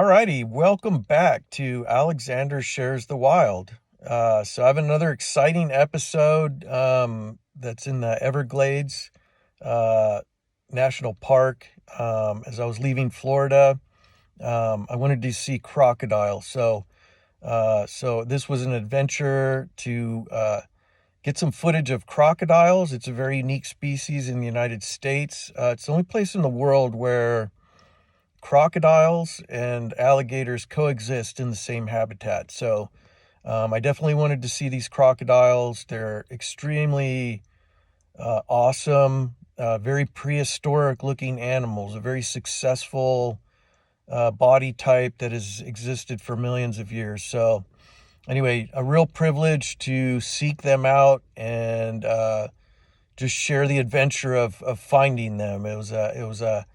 Alrighty, welcome back to Alexander Shares the Wild. So I have another exciting episode that's in the Everglades uh, National Park. As I was leaving Florida, I wanted to see crocodiles. So this was an adventure to get some footage of crocodiles. It's a very unique species in the United States. It's the only place in the world where crocodiles and alligators coexist in the same habitat. So I definitely wanted to see these crocodiles. They're extremely awesome, very prehistoric looking animals, a very successful body type that has existed for millions of years. So anyway, a real privilege to seek them out and just share the adventure of finding them. It was a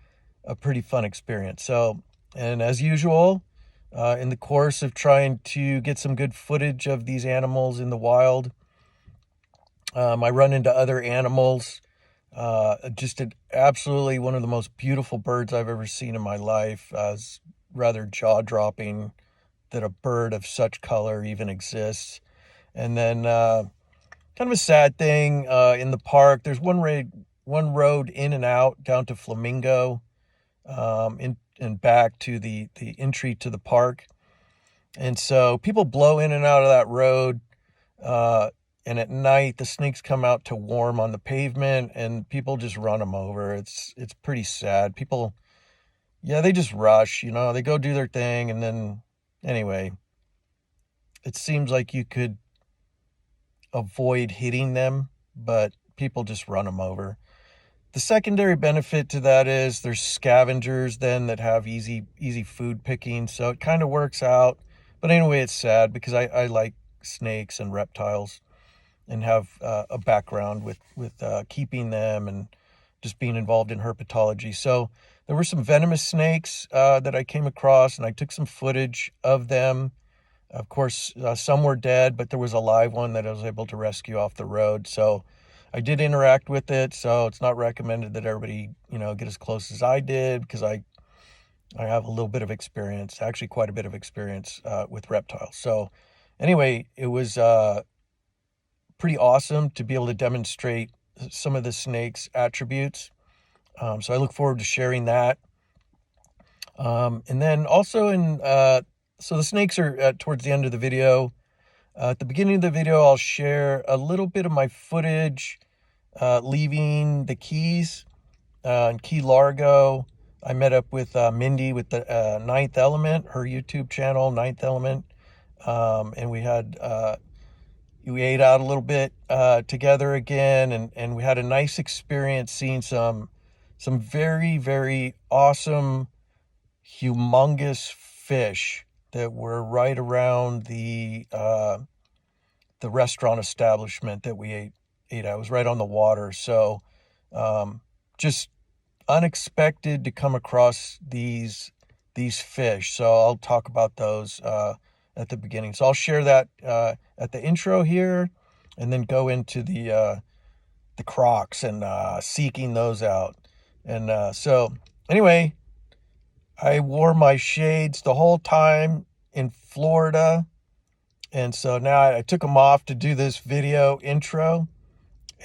pretty fun experience. So, and as usual, in the course of trying to get some good footage of these animals in the wild, I run into other animals. Just absolutely one of the most beautiful birds I've ever seen in my life. It's rather jaw-dropping that a bird of such color even exists. And then kind of a sad thing in the park. There's one road in and out down to Flamingo, in and back to the entry to the park. And so people blow in and out of that road. And at night, the snakes come out to warm on the pavement, and people just run them over. It's pretty sad. People, yeah, they just rush. They go do their thing, and then anyway, it seems like you could avoid hitting them, but people just run them over. The secondary benefit to that is there's scavengers then that have easy food picking, so it kind of works out. But anyway, it's sad because I like snakes and reptiles and have a background with keeping them and just being involved in herpetology. So there were some venomous snakes that I came across, and I took some footage of them. Of course, some were dead, but there was a live one that I was able to rescue off the road. So I did interact with it, so it's not recommended that everybody, get as close as I did, because I have a little bit of experience, actually quite a bit of experience with reptiles. So anyway, it was pretty awesome to be able to demonstrate some of the snake's attributes. So I look forward to sharing that. And then also so the snakes are towards the end of the video. At the beginning of the video, I'll share a little bit of my footage leaving the Keys in Key Largo. I met up with Mindy with the Ninth Element, her YouTube channel, Ninth Element, and we ate out a little bit together again, and we had a nice experience seeing some very, very awesome, humongous fish that were right around the restaurant establishment that we ate at. It was right on the water. So just unexpected to come across these fish. So I'll talk about those at the beginning. So I'll share that at the intro here, and then go into the crocs and seeking those out. And so anyway, I wore my shades the whole time in Florida. And so now I took them off to do this video intro.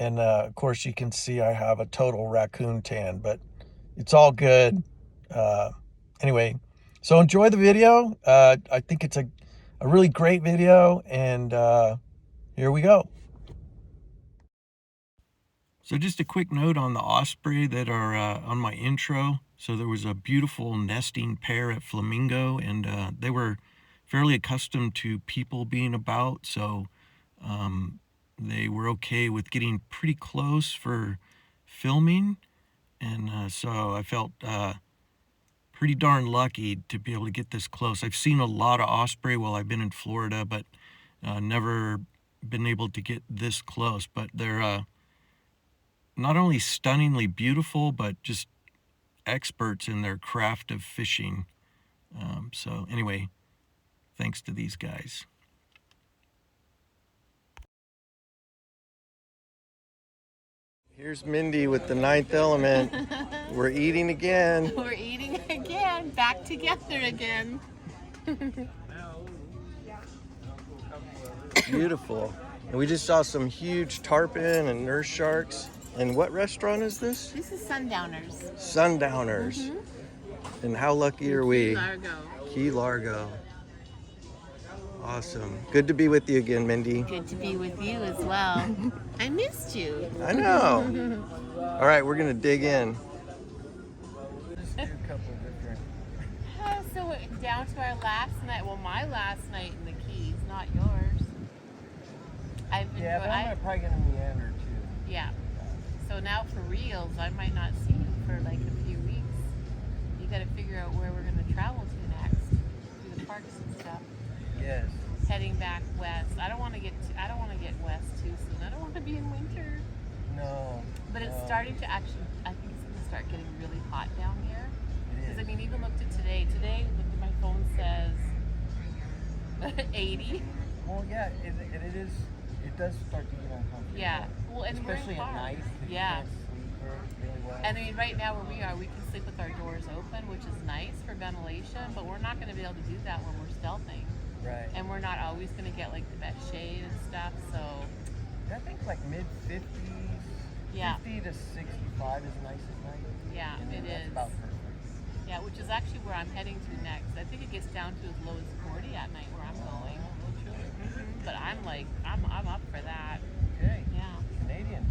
And of course, you can see I have a total raccoon tan, but it's all good. Anyway, so enjoy the video. I think it's a really great video. And here we go. So just a quick note on the osprey that are on my intro. So there was a beautiful nesting pair at Flamingo, and they were fairly accustomed to people being about. So they were okay with getting pretty close for filming. And so I felt pretty darn lucky to be able to get this close. I've seen a lot of osprey while I've been in Florida, but never been able to get this close. But they're not only stunningly beautiful, but just experts in their craft of fishing. So anyway, thanks to these guys. Here's Mindy with the Ninth Element. We're eating again. We're eating again, back together again. Beautiful. And we just saw some huge tarpon and nurse sharks. And what restaurant is this? This is Sundowners. Sundowners. And how lucky are we? Key Largo. Key Largo. Awesome. Good to be with you again, Mindy. Good to be with you as well. I missed you. I know. All right, we're going to dig in. So down to our last night. Well, my last night in the Keys, not yours. Yeah, but I'm probably going to meander too. Yeah. So now for reals, I might not see you for like a few weeks. You got to figure out where we're going to travel to next, through the parks and stuff. Yes. Heading back west. I don't want to get west too soon. I don't want to be in winter. No. But it's starting to actually. I think it's going to start getting really hot down here. Because I mean, even looked at today. Today, my phone says 80. Well, yeah, it is. It does start to get uncomfortable. Yeah. Well, and especially at night. Yeah. You can't sleep really well. And I mean, right now where we are, we can sleep with our doors open, which is nice for ventilation. But we're not going to be able to do that when we're stealthing. Right. And we're not always going to get like the best shade and stuff. So. I think like mid 50s. Yeah. 50 to 65 is nice at night. Yeah, it is. About perfect. Yeah, which is actually where I'm heading to next. I think it gets down to as low as 40 at night where I'm going. But I'm like, I'm up for that. Okay. Yeah. Canadian.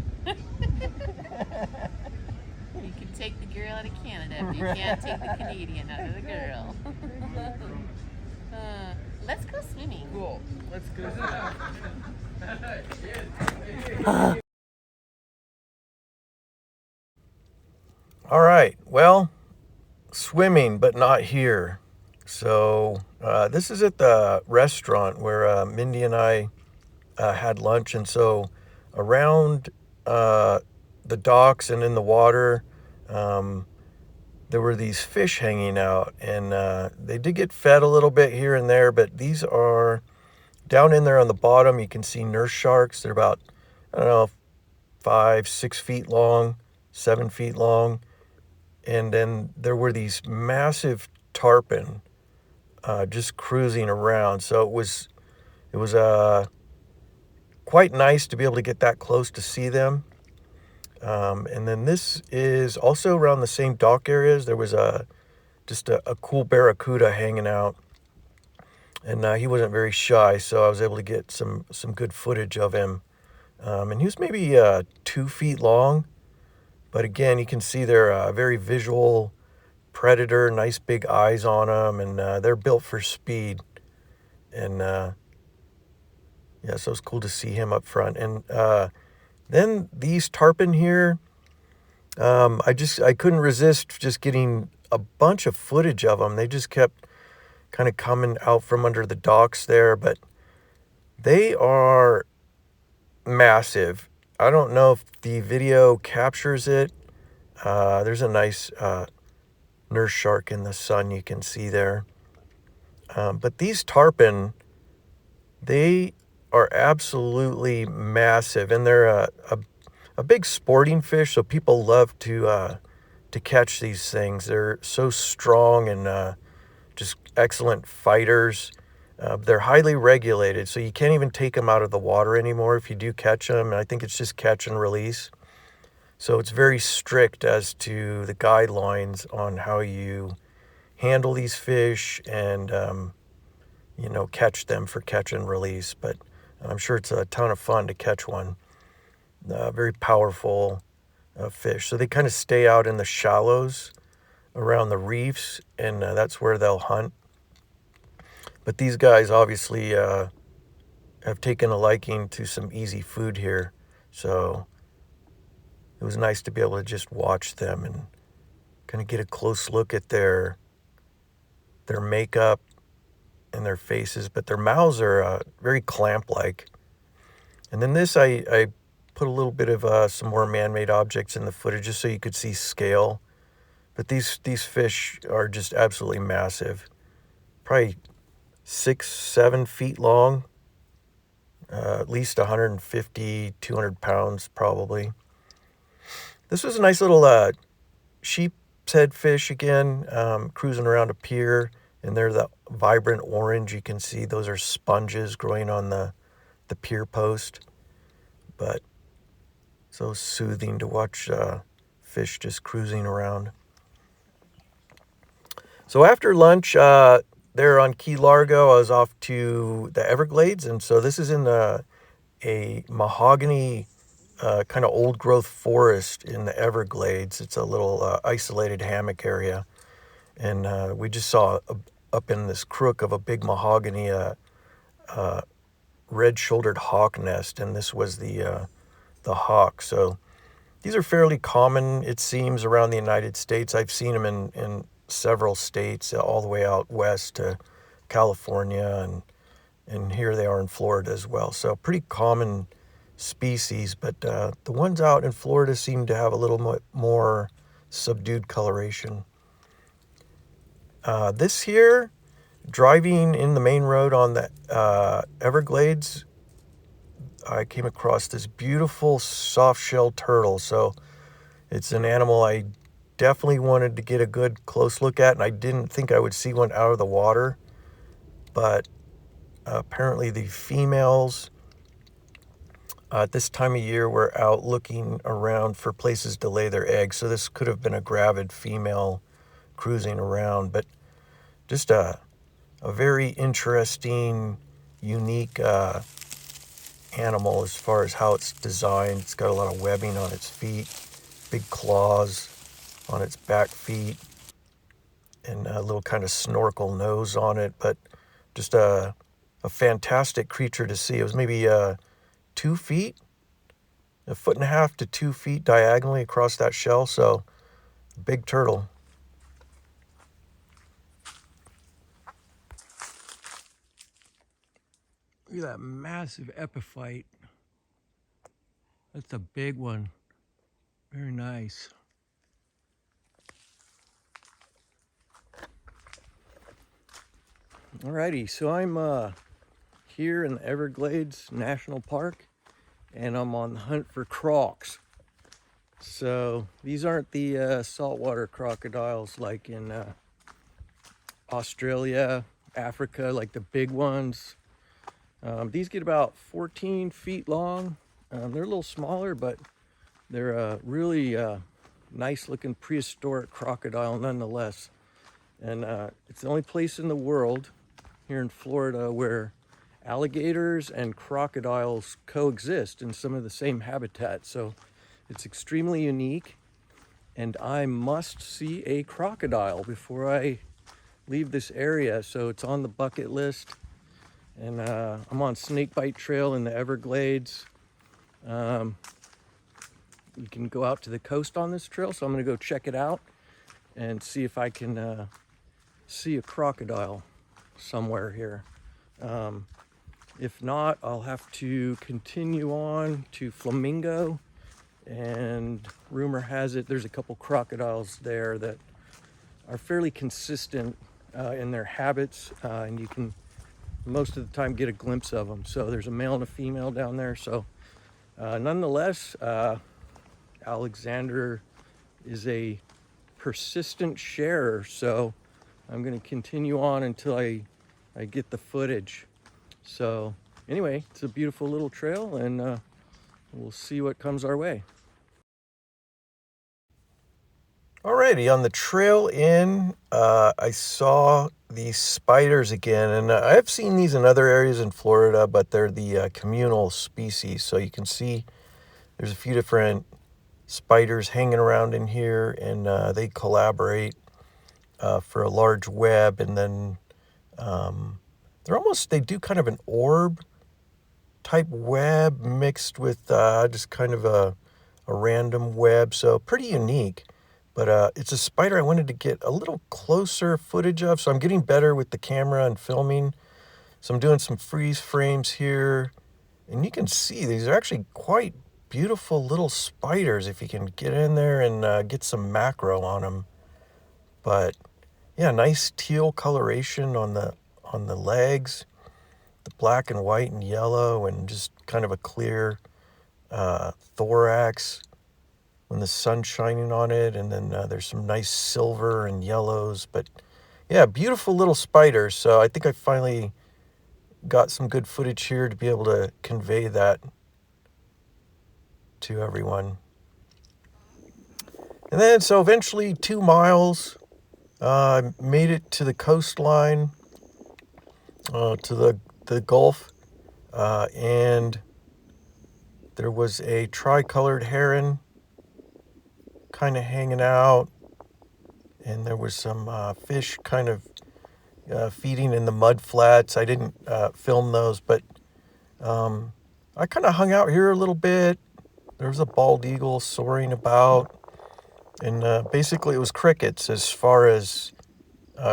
You can take the girl out of Canada, but you can't take the Canadian out of the girl. Let's go swimming. Cool. Let's go swimming. All right. Well, swimming, but not here. So this is at the restaurant where Mindy and I had lunch. And so around the docks and in the water, there were these fish hanging out. And they did get fed a little bit here and there, but these are down in there on the bottom. You can see nurse sharks. They're about, I don't know, 5, 6 feet long, 7 feet long. And then there were these massive tarpon just cruising around. So it was quite nice to be able to get that close to see them. And then this is also around the same dock areas. There was just a cool barracuda hanging out, and he wasn't very shy, so I was able to get some good footage of him. And he was maybe 2 feet long. But again, you can see they're a very visual predator, nice big eyes on them, and they're built for speed. And yeah, so it's cool to see him up front. And then these tarpon here, I couldn't resist just getting a bunch of footage of them. They just kept kind of coming out from under the docks there, but they are massive. I don't know if the video captures it. There's a nice nurse shark in the sun you can see there. But these tarpon, they are absolutely massive, and they're a big sporting fish, so people love to catch these things. They're so strong and just excellent fighters. They're highly regulated, so you can't even take them out of the water anymore if you do catch them. And I think it's just catch and release. So it's very strict as to the guidelines on how you handle these fish and, catch them for catch and release. But I'm sure it's a ton of fun to catch one. Very powerful fish. So they kind of stay out in the shallows around the reefs, and that's where they'll hunt. But these guys obviously have taken a liking to some easy food here. So it was nice to be able to just watch them and kind of get a close look at their makeup and their faces. But their mouths are very clamp-like. And then this, I put a little bit of some more man-made objects in the footage just so you could see scale. But these fish are just absolutely massive. Probably 6, 7 feet long, at least 150, 200 pounds probably. This was a nice little sheep's head fish again, cruising around a pier. and they're the vibrant orange. You can see those are sponges growing on the pier post, but so soothing to watch fish just cruising around. So after lunch, there on Key Largo, I was off to the Everglades, and so this is in a mahogany kind of old growth forest in the Everglades. It's a little isolated hammock area, and we just saw up in this crook of a big mahogany red-shouldered hawk nest, and this was the hawk. So these are fairly common, it seems, around the United States. I've seen them in several states, all the way out west to California, and here they are in Florida as well. So pretty common species, but the ones out in Florida seem to have a little more subdued coloration. This here, driving in the main road on the Everglades, I came across this beautiful soft-shelled turtle. So it's an animal I definitely wanted to get a good close look at, and I didn't think I would see one out of the water, but apparently the females at this time of year were out looking around for places to lay their eggs. So this could have been a gravid female cruising around, but just a very interesting, unique animal as far as how it's designed. It's got a lot of webbing on its feet, big claws on its back feet, and a little kind of snorkel nose on it, but just a fantastic creature to see. It was maybe 2 feet, 1.5 to 2 feet diagonally across that shell, so big turtle. Look at that massive epiphyte. That's a big one. Very nice. Alrighty, so I'm here in the Everglades National Park, and I'm on the hunt for crocs. So these aren't the saltwater crocodiles like in Australia, Africa, like the big ones. These get about 14 feet long. They're a little smaller, but they're a really nice looking prehistoric crocodile nonetheless. And it's the only place in the world here in Florida where alligators and crocodiles coexist in some of the same habitat. So it's extremely unique, and I must see a crocodile before I leave this area. So it's on the bucket list. And I'm on Snakebite Trail in the Everglades. You can go out to the coast on this trail, so I'm gonna go check it out and see if I can see a crocodile somewhere here. If not, I'll have to continue on to Flamingo, and rumor has it there's a couple crocodiles there that are fairly consistent in their habits, and you can most of the time get a glimpse of them. So there's a male and a female down there. So nonetheless, Alexander is a persistent sharer, so I'm going to continue on until I get the footage. So anyway, it's a beautiful little trail, and we'll see what comes our way. Alrighty, on the trail in, I saw these spiders again, and I've seen these in other areas in Florida, but they're the communal species. So you can see there's a few different spiders hanging around in here, and they collaborate for a large web, and then they do kind of an orb type web mixed with just kind of a random web. So pretty unique. But it's a spider I wanted to get a little closer footage of, so I'm getting better with the camera and filming. So I'm doing some freeze frames here, and you can see these are actually quite beautiful little spiders if you can get in there and get some macro on them. But yeah, nice teal coloration on the legs, the black and white and yellow, and just kind of a clear thorax when the sun's shining on it. And then there's some nice silver and yellows. But Yeah, beautiful little spiders. So I think I finally got some good footage here to be able to convey that to everyone. And then, so eventually 2 miles, made it to the coastline, to the Gulf, and there was a tricolored heron kind of hanging out, and there was some fish kind of feeding in the mud flats. I didn't film those, but I kind of hung out here a little bit. There was a bald eagle soaring about, and basically it was crickets as far as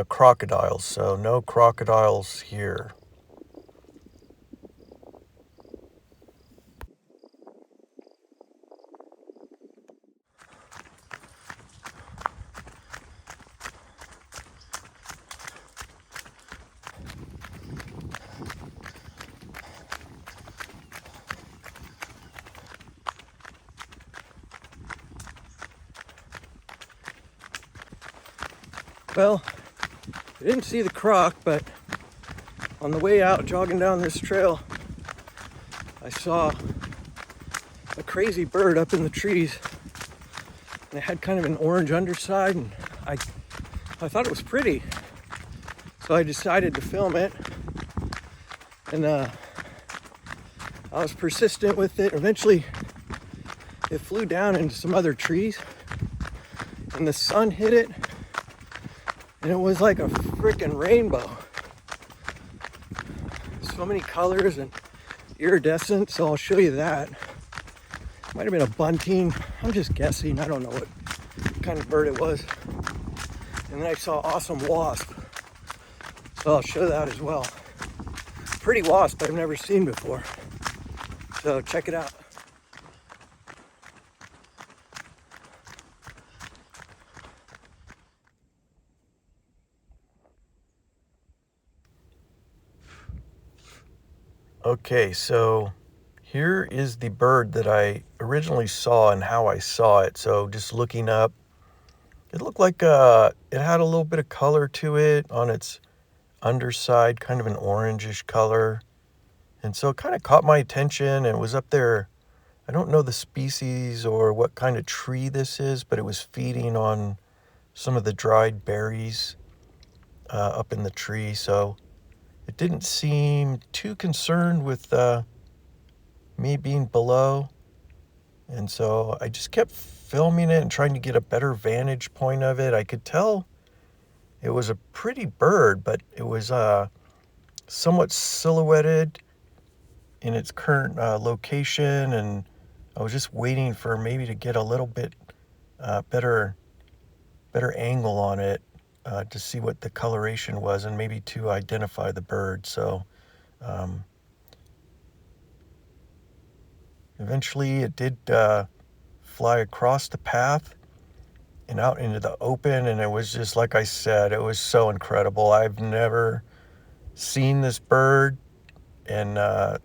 crocodiles, so no crocodiles here. Well, I didn't see the croc, but on the way out jogging down this trail, I saw a crazy bird up in the trees, and it had kind of an orange underside, and I thought it was pretty, so I decided to film it. And I was persistent with it. Eventually it flew down into some other trees, and the sun hit it, and it was like a freaking rainbow. So many colors and iridescent, so I'll show you that. Might have been a bunting, I'm just guessing, I don't know what kind of bird it was. And then I saw awesome wasp, so I'll show that as well. Pretty wasp I've never seen before, so check it out. Okay, so here is the bird that I originally saw and how I saw it. So just looking up, it looked like it had a little bit of color to it on its underside, kind of an orangish color. And so it kind of caught my attention, and it was up there. I don't know the species or what kind of tree this is, but it was feeding on some of the dried berries up in the tree. So it didn't seem too concerned with me being below. And so I just kept filming it and trying to get a better vantage point of it. I could tell it was a pretty bird, but it was somewhat silhouetted in its current location. And I was just waiting for maybe to get a little bit better angle on it to see what the coloration was and maybe to identify the bird. So eventually it did fly across the path and out into the open, and it was just like I said, it was so incredible. I've never seen this bird, and I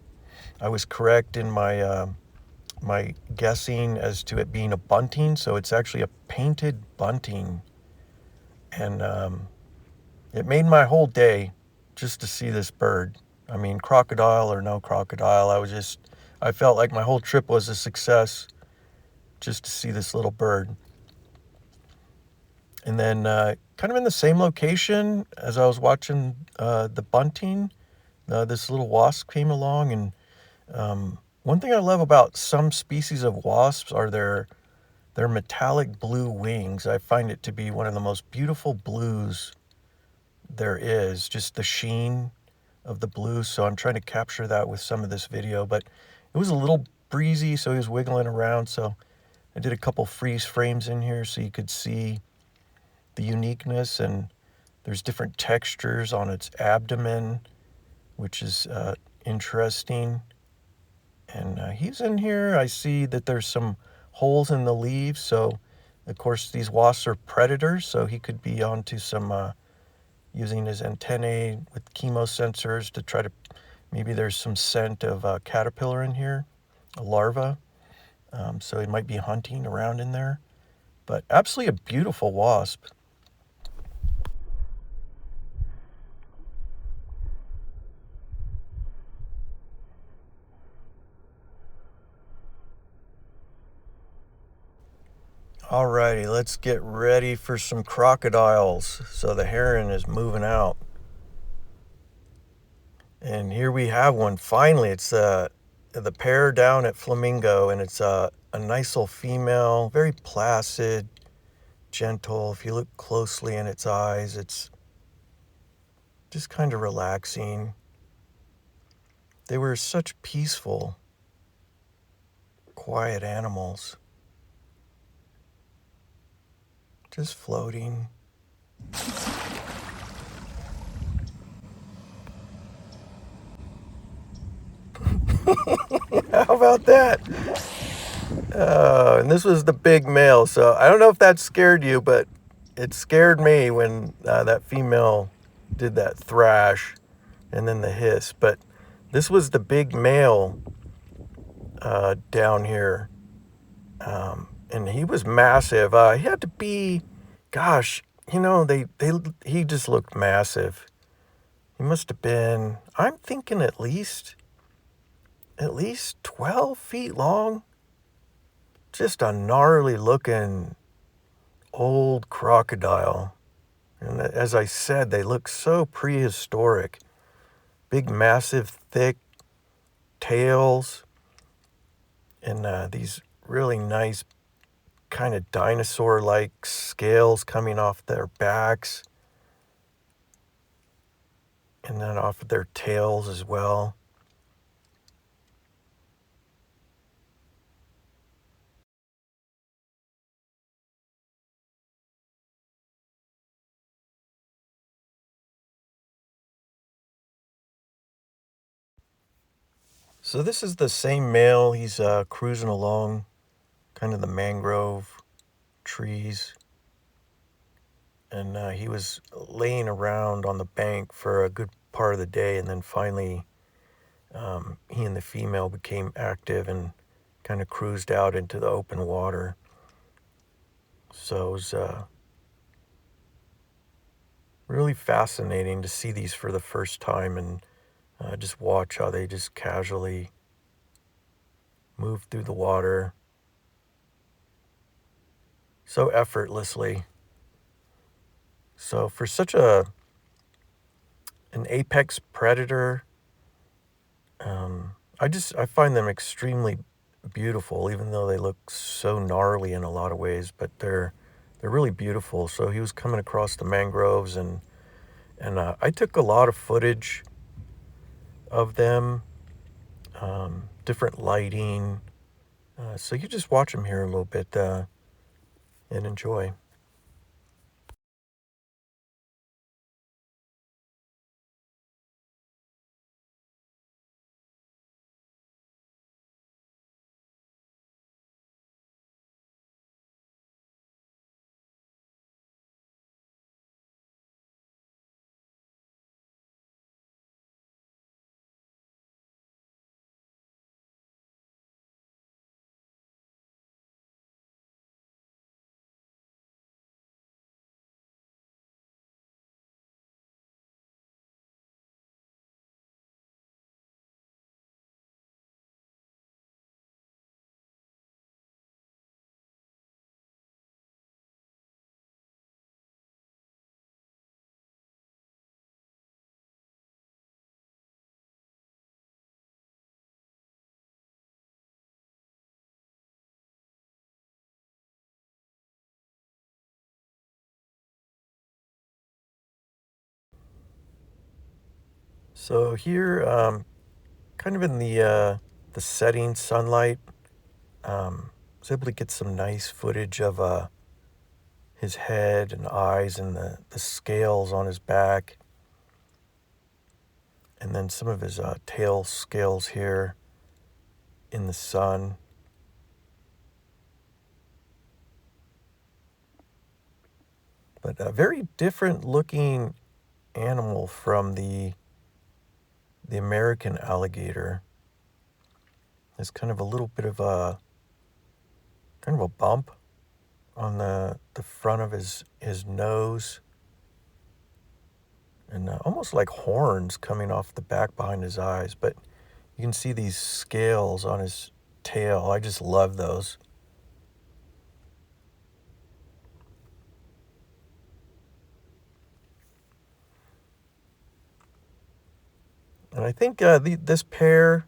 was correct in my guessing as to it being a bunting. So it's actually a painted bunting, and it made my whole day just to see this bird. I mean, crocodile or no crocodile, I felt like my whole trip was a success just to see this little bird. And then kind of in the same location as I was watching the bunting, this little wasp came along. And one thing I love about some species of wasps are their metallic blue wings. I find it to be one of the most beautiful blues there is, just the sheen of the blue. So I'm trying to capture that with some of this video, but it was a little breezy, so he was wiggling around. So I did a couple freeze frames in here so you could see the uniqueness, and there's different textures on its abdomen, which is interesting. And he's in here. I see that there's some holes in the leaves, so of course these wasps are predators, so he could be onto some using his antennae with chemosensors to try to, maybe there's some scent of a caterpillar in here, a larva, so he might be hunting around in there. But absolutely a beautiful wasp. Alrighty, let's get ready for some crocodiles. So the heron is moving out. And here we have one. Finally, it's the pair down at Flamingo, and it's a nice little female, very placid, gentle. If you look closely in its eyes, it's just kind of relaxing. They were such peaceful, quiet animals, just floating. How about that? And this was the big male, so I don't know if that scared you, but it scared me when that female did that thrash and then the hiss. But this was the big male down here, and he was massive. He had to be, gosh, he just looked massive. He must have been, I'm thinking at least 12 feet long. Just a gnarly looking old crocodile. And as I said, they look so prehistoric. Big, massive, thick tails, and these really nice kind of dinosaur-like scales coming off their backs, and then off of their tails as well. So this is the same male. He's cruising along kind of the mangrove trees, and he was laying around on the bank for a good part of the day, and then finally he and the female became active and kind of cruised out into the open water. So it was really fascinating to see these for the first time, and just watch how they just casually move through the water so effortlessly. So for such an apex predator, I find them extremely beautiful, even though they look so gnarly in a lot of ways. But they're really beautiful. So he was coming across the mangroves, and I took a lot of footage of them, different lighting. So you just watch them here a little bit and enjoy. So here, kind of in the setting sunlight, I was able to get some nice footage of his head and eyes and the scales on his back, and then some of his tail scales here in the sun. But a very different looking animal from the American alligator. There's kind of a little bit of a kind of a bump on the front of his nose, and almost like horns coming off the back behind his eyes. But you can see these scales on his tail. I just love those. And I think this pair,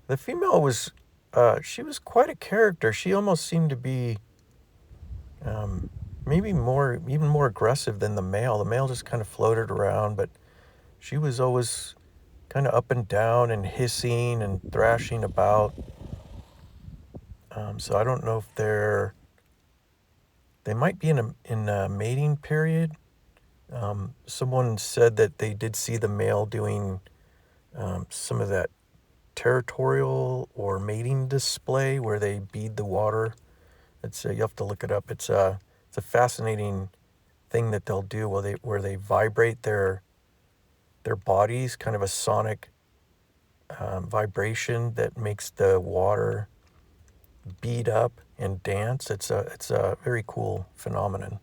the female was, she was quite a character. She almost seemed to be um, maybe even more aggressive than the male. The male just kind of floated around, but she was always kind of up and down and hissing and thrashing about. So I don't know if they might be in a mating period. Someone said that they did see the male doing some of that territorial or mating display where they bead the water. It's you have to look it up. It's a fascinating thing that they'll do where they vibrate their bodies, kind of a sonic vibration that makes the water bead up and dance. It's a very cool phenomenon.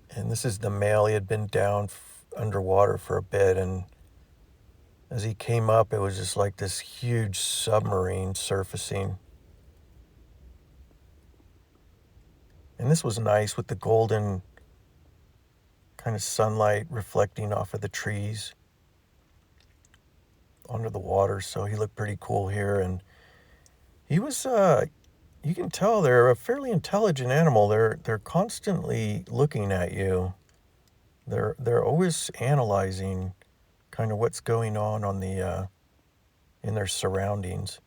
And this is the male. He had been down underwater for a bit, and as he came up, it was just like this huge submarine surfacing. And this was nice with the golden kind of sunlight reflecting off of the trees onto the water. So he looked pretty cool here. And he was, you can tell they're a fairly intelligent animal. They're constantly looking at you. They're always analyzing kind of what's going on the in their surroundings.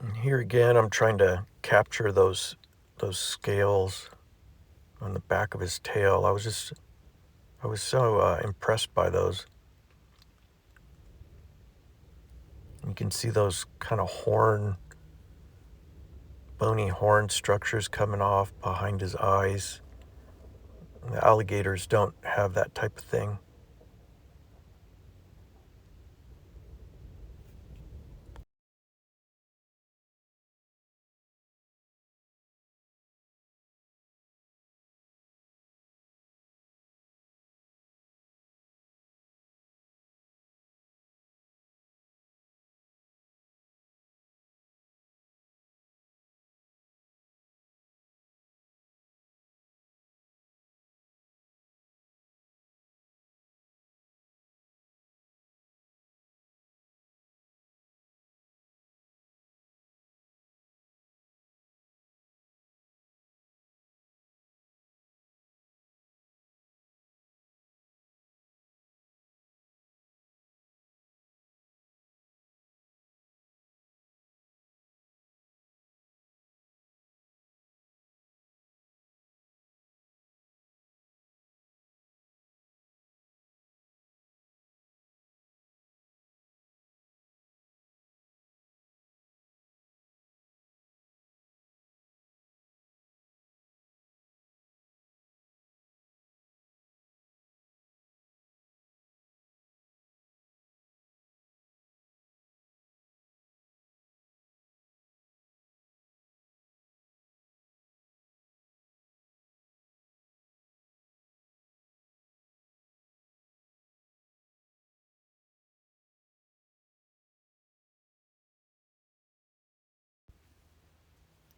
And here again, I'm trying to capture those scales on the back of his tail. I was so impressed by those. You can see those kind of bony horn structures coming off behind his eyes. The alligators don't have that type of thing.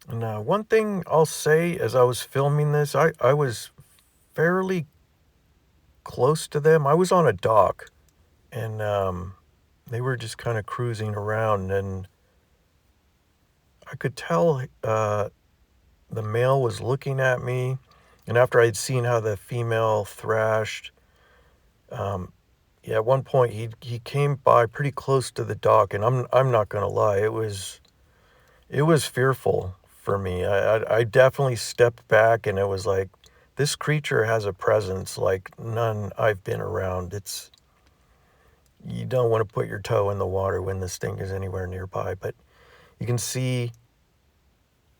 And one thing I'll say as I was filming this, I was fairly close to them. I was on a dock, and they were just kind of cruising around, and I could tell the male was looking at me, And after I'd seen how the female thrashed, yeah, at one point he came by pretty close to the dock, and I'm not gonna lie, it was fearful for me. I definitely stepped back, and it was like, this creature has a presence like none I've been around. You don't want to put your toe in the water when this thing is anywhere nearby, but you can see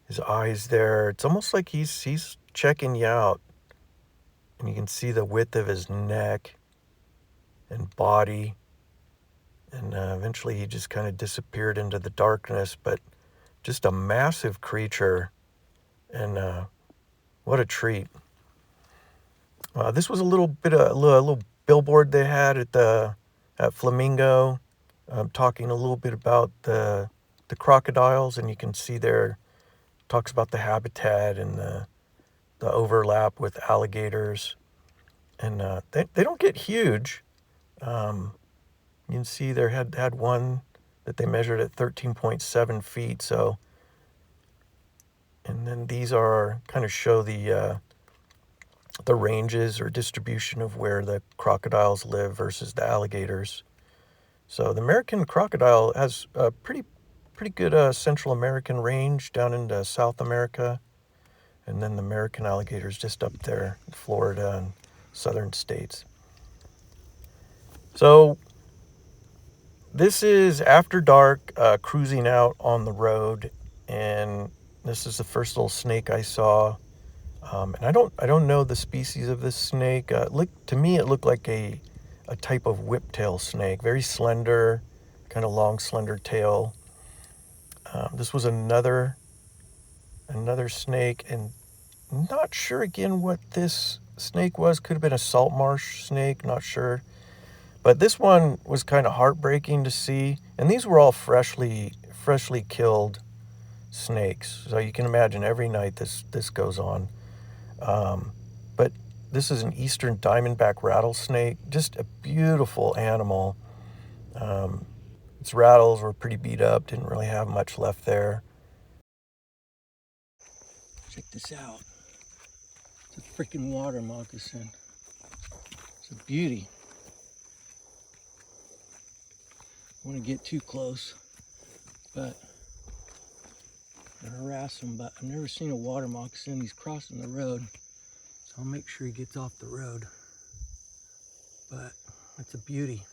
his eyes there. It's almost like he's checking you out, and you can see the width of his neck and body. And eventually he just kind of disappeared into the darkness, but just a massive creature, and what a treat. This was a little bit of a little billboard they had at Flamingo, talking a little bit about the crocodiles, and you can see there talks about the habitat and the overlap with alligators, and they don't get huge. You can see there had one that they measured at 13.7 feet. So, and then these are kind of show the ranges or distribution of where the crocodiles live versus the alligators. So the American crocodile has a pretty good Central American range down into South America, and then the American alligators just up there in Florida and southern states. So this is after dark, cruising out on the road, and this is the first little snake I saw. And I don't know the species of this snake. To me, it looked like a type of whiptail snake, very slender, kind of long, slender tail. This was another snake, and not sure again what this snake was. Could have been a salt marsh snake, not sure. But this one was kind of heartbreaking to see, and these were all freshly killed snakes. So you can imagine every night this goes on. But this is an eastern diamondback rattlesnake, just a beautiful animal. Its rattles were pretty beat up, didn't really have much left there. Check this out. It's a freaking water moccasin. It's a beauty. I don't want to get too close, but I harass him. But I've never seen a water moccasin. He's crossing the road, so I'll make sure he gets off the road. But it's a beauty.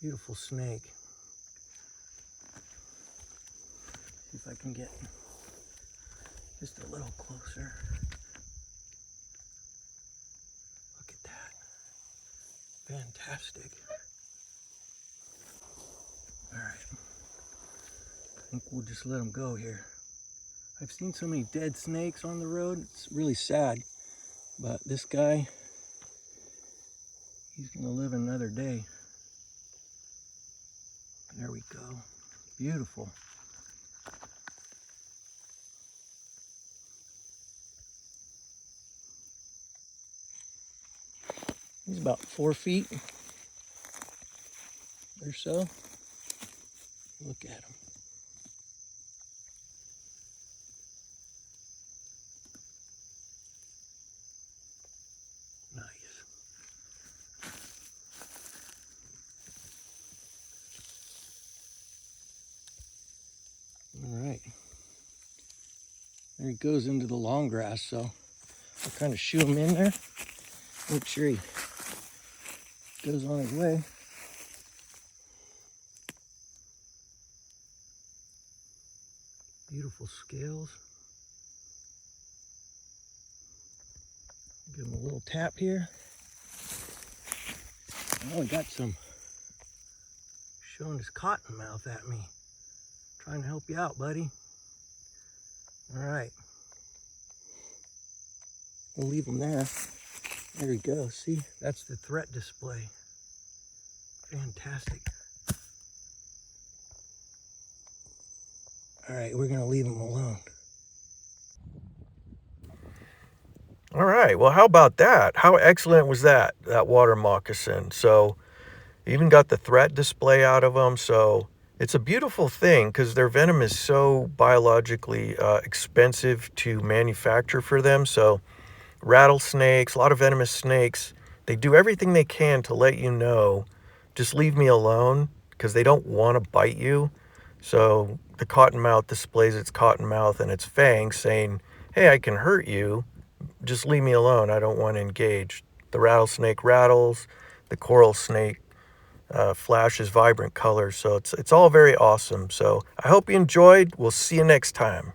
Beautiful snake. See if I can get just a little closer. Look at that. Fantastic. All right. I think we'll just let him go here. I've seen so many dead snakes on the road. It's really sad. But this guy, he's going to live another day. There we go. Beautiful. He's about 4 feet or so. Look at him. Nice. All right. There he goes into the long grass, so I'll kind of shoo him in there. Make sure he goes on his way. Beautiful scales. Give him a little tap here. Oh, he got some showing his cotton mouth at me. Trying to help you out, buddy. All right. We'll leave him there. There we go. See, that's the threat display. Fantastic. All right, we're going to leave him alone. All right, well, how about that? How excellent was that water moccasin? So, even got the threat display out of them. So, it's a beautiful thing because their venom is so biologically expensive to manufacture for them. So, rattlesnakes, a lot of venomous snakes. They do everything they can to let you know, just leave me alone, because they don't want to bite you. So the cottonmouth displays its cottonmouth and its fangs saying, hey, I can hurt you, just leave me alone, I don't want to engage. The rattlesnake rattles, the coral snake flashes vibrant colors. So it's all very awesome. So I hope you enjoyed. We'll see you next time.